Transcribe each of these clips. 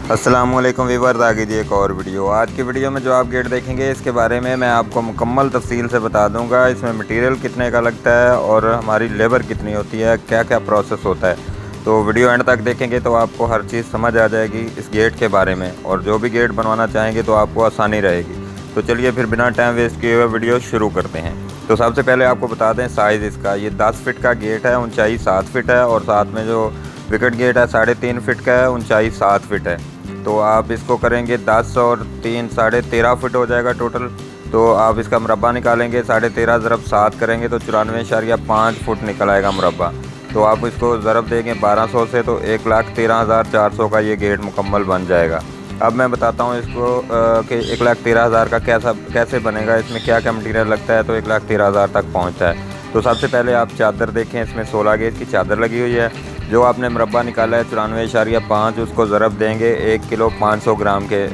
अस्सलामुअलैकुम वीवर्स, आ गई जी एक और वीडियो। आज की वीडियो में जो आप गेट देखेंगे इसके बारे में मैं आपको मुकम्मल तफसील से बता दूंगा। इसमें मटेरियल कितने का लगता है और हमारी लेबर कितनी होती है, क्या क्या प्रोसेस होता है। तो वीडियो एंड तक देखेंगे तो आपको हर चीज़ समझ आ जाएगी इस गेट के बारे में, और जो भी गेट बनवाना चाहेंगे तो आपको आसानी रहेगी। तो चलिए फिर बिना टाइम वेस्ट किए हुए वीडियो शुरू करते हैं। तो सबसे पहले आपको बता दें साइज़ इसका। ये 10 फिट का गेट है, ऊंचाई 7 फिट है, और साथ में जो विकेट गेट है 3.5 फिट का है, ऊंचाई 7 फिट है। तो आप इसको करेंगे 10 और 3 13.5 फुट हो जाएगा टोटल। तो आप इसका मुरब्बा निकालेंगे, 13.5 ज़रब 7 करेंगे तो 94.5 फुट निकल आएगा मुरब्बा। तो आप इसको ज़रब देंगे 1200 से तो 1,13,400 का ये गेट मुकम्मल बन जाएगा। अब मैं बताता हूँ इसको कि 1,13,000 का कैसे बनेगा, इसमें क्या क्या मटीरियल लगता है तो 1,13,000 तक पहुँचता है। तो सबसे पहले आप चादर देखें, इसमें 16 गेज की चादर लगी हुई है। जो आपने मुरब्बा निकाला है 94.5, उसको ज़रब देंगे 1 किलो 500 ग्राम के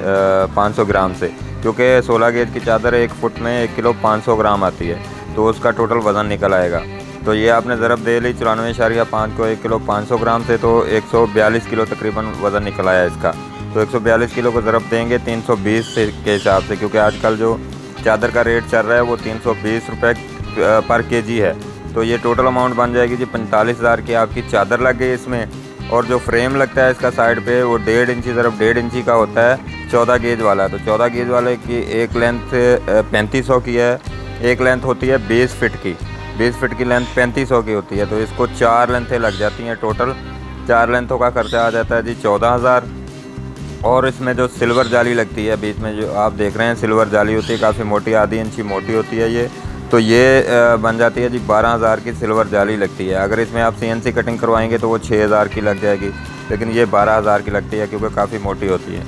500 ग्राम से, क्योंकि 16 गेज की चादर 1 फुट में 1 किलो 500 ग्राम आती है, तो उसका टोटल वज़न निकल आएगा। तो ये आपने ज़रब दे ली 94.5 को 1 किलो 500 ग्राम से, तो 142 किलो तकरीबन वज़न निकल आया इसका। तो 142 किलो को ज़रब देंगे 320 से के हिसाब से, क्योंकि आजकल जो चादर का रेट चल रहा है वो 320 रुपये पर केजी है। तो ये टोटल अमाउंट बन जाएगी जी 45,000 की आपकी चादर लग गई इसमें। और जो फ्रेम लगता है इसका साइड पे वो 1.5 इंची ज़रब 1.5 इंची का होता है, 14 गेज वाला। तो 14 गेज वाले की एक लेंथ 3500 की है, एक लेंथ होती है 20 फिट की। 20 फिट की लेंथ 3500 की होती है। तो इसको 4 लेंथें लग जाती हैं टोटल। 4 लेंथों का खर्चा आ जाता है जी 14,000। और इसमें जो सिल्वर जाली लगती है बीच में, जो आप देख रहे हैं सिल्वर जाली होती है, काफ़ी मोटी, आधी इंची मोटी होती है ये। तो ये बन जाती है जी 12,000 की सिल्वर जाली लगती है। अगर इसमें आप CNC कटिंग करवाएंगे तो वो 6,000 की लग जाएगी, लेकिन ये 12,000 की लगती है क्योंकि काफ़ी मोटी होती है।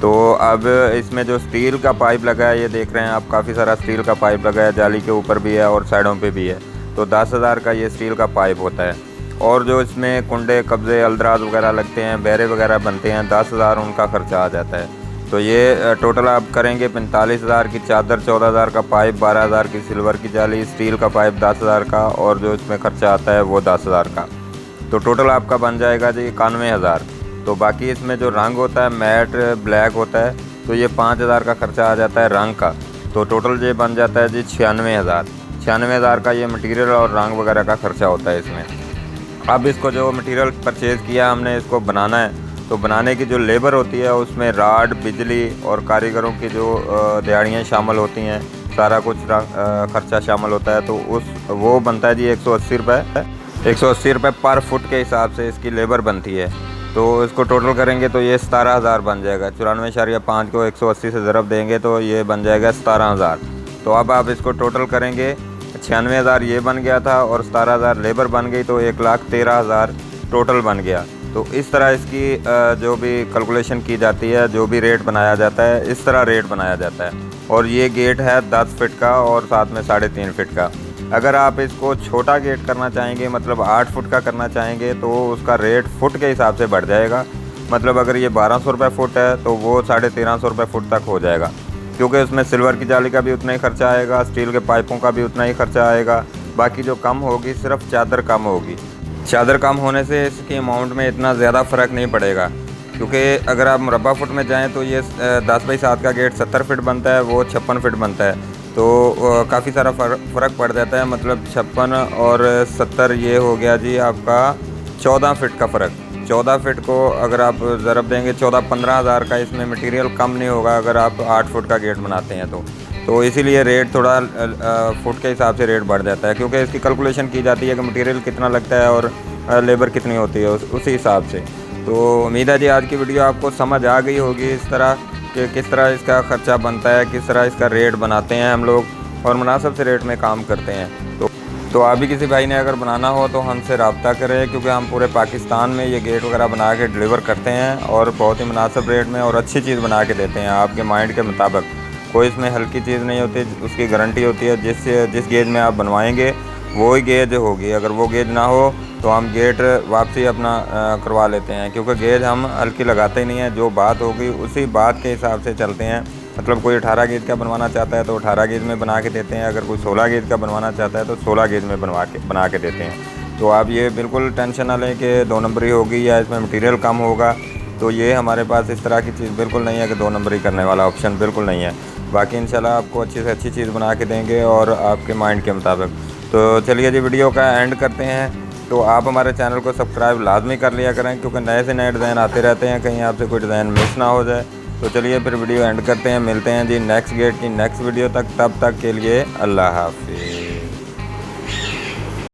तो अब इसमें जो स्टील का पाइप लगा है, ये देख रहे हैं आप, काफ़ी सारा स्टील का पाइप लगा है, जाली के ऊपर भी है और साइडों पे भी है। तो 10,000 का ये स्टील का पाइप होता है। और जो इसमें कुंडे, कब्जे, अलदराज वगैरह लगते हैं, बैरे वगैरह बनते हैं, 10,000 उनका खर्चा आ जाता है। तो ये टोटल आप करेंगे 45,000 की चादर, 14,000 का पाइप, 12,000 की सिल्वर की जाली, स्टील का पाइप 10,000 का, और जो इसमें खर्चा आता है वो 10,000 का। तो टोटल आपका बन जाएगा जी 91,000। तो बाकी इसमें जो रंग होता है मैट ब्लैक होता है, तो ये 5,000 का खर्चा आ जाता है रंग का। तो टोटल ये बन जाता है जी 96,000। 96,000 का ये मटीरियल और रंग वगैरह का खर्चा होता है इसमें। अब इसको जो मटेरियल परचेज़ किया हमने, इसको बनाना है, तो बनाने की जो लेबर होती है उसमें राड, बिजली और कारीगरों की जो दिहाड़ियाँ शामिल होती हैं, सारा कुछ खर्चा शामिल होता है। तो वो बनता है जी 180 रुपये। 180 रुपये पर फुट के हिसाब से इसकी लेबर बनती है। तो इसको टोटल करेंगे तो ये 17,000 बन जाएगा। 94.5 को 180 से ज़रब देंगे तो ये बन जाएगा 17,000। तो अब आप इसको टोटल करेंगे, 96,000 ये बन गया था और 17,000 लेबर बन गई, तो 1,13,000 टोटल बन गया। तो इस तरह इसकी जो भी कैलकुलेशन की जाती है, जो भी रेट बनाया जाता है, इस तरह रेट बनाया जाता है। और ये गेट है 10 फिट का और साथ में 3.5 फिट का। अगर आप इसको छोटा गेट करना चाहेंगे, मतलब 8 फुट का करना चाहेंगे, तो उसका रेट फुट के हिसाब से बढ़ जाएगा। मतलब अगर ये 1,200 रुपये फुट है तो वो 1,350 रुपये फुट तक हो जाएगा, क्योंकि उसमें सिल्वर की जाली का भी उतना ही खर्चा आएगा, स्टील के पाइपों का भी उतना ही खर्चा आएगा। बाकी जो कम होगी सिर्फ चादर कम होगी। चादर कम होने से इसकी अमाउंट में इतना ज़्यादा फ़र्क नहीं पड़ेगा, क्योंकि अगर आप मुरब्बा फुट में जाएं तो ये 10x7 का गेट 70 फिट बनता है, वो 56 फिट बनता है। तो काफ़ी सारा फ़र्क पड़ जाता है। मतलब 56 और 70 ये हो गया जी आपका 14 फिट का फ़र्क। 14 फिट को अगर आप ज़रब देंगे 14-15,000 का, इसमें मटेरियल कम नहीं होगा अगर आप 8 फुट का गेट बनाते हैं तो इसीलिए रेट थोड़ा फुट के हिसाब से रेट बढ़ जाता है, क्योंकि इसकी कैलकुलेशन की जाती है कि मटेरियल कितना लगता है और लेबर कितनी होती है उसी हिसाब से। तो उम्मीद है जी आज की वीडियो आपको समझ आ गई होगी इस तरह कि किस तरह इसका ख़र्चा बनता है, किस तरह इसका रेट बनाते हैं हम लोग, और मुनासिब से रेट में काम करते हैं। तो आप भी किसी भाई ने अगर बनाना हो तो हमसे रब्ता करें, क्योंकि हम पूरे पाकिस्तान में ये गेट वगैरह बना के डिलीवर करते हैं और बहुत ही मुनासिब रेट में और अच्छी चीज़ बना के देते हैं आपके माइंड के मुताबिक। कोई इसमें हल्की चीज़ नहीं होती, उसकी गारंटी होती है। जिस गेज में आप बनवाएंगे वो ही गेज होगी। अगर वो गेज ना हो तो हम गेट वापसी अपना करवा लेते हैं, क्योंकि गेज हम हल्की लगाते ही नहीं हैं। जो बात होगी उसी बात के हिसाब से चलते हैं। मतलब कोई 18 गेज का बनवाना चाहता है तो 18 गेज में बना के देते हैं, अगर कोई 16 गेज का बनवाना चाहता है तो 16 गेज में बना के देते हैं। तो आप ये बिल्कुल टेंशन ना लें कि 2 नंबरी होगी या इसमें मटेरियल कम होगा। तो ये हमारे पास इस तरह की चीज़ बिल्कुल नहीं है कि 2 नंबर ही करने वाला ऑप्शन बिल्कुल नहीं है। बाकी इंशाल्लाह आपको अच्छी से अच्छी चीज़ बना के देंगे और आपके माइंड के मुताबिक। तो चलिए जी वीडियो का एंड करते हैं। तो आप हमारे चैनल को सब्सक्राइब लाजमी कर लिया करें, क्योंकि नए से नए डिज़ाइन आते रहते हैं, कहीं आपसे कोई डिज़ाइन मिस ना हो जाए। तो चलिए फिर वीडियो एंड करते हैं, मिलते हैं जी नेक्स्ट गेट की नेक्स्ट वीडियो तक। तब तक के लिए अल्लाह हाफिज़।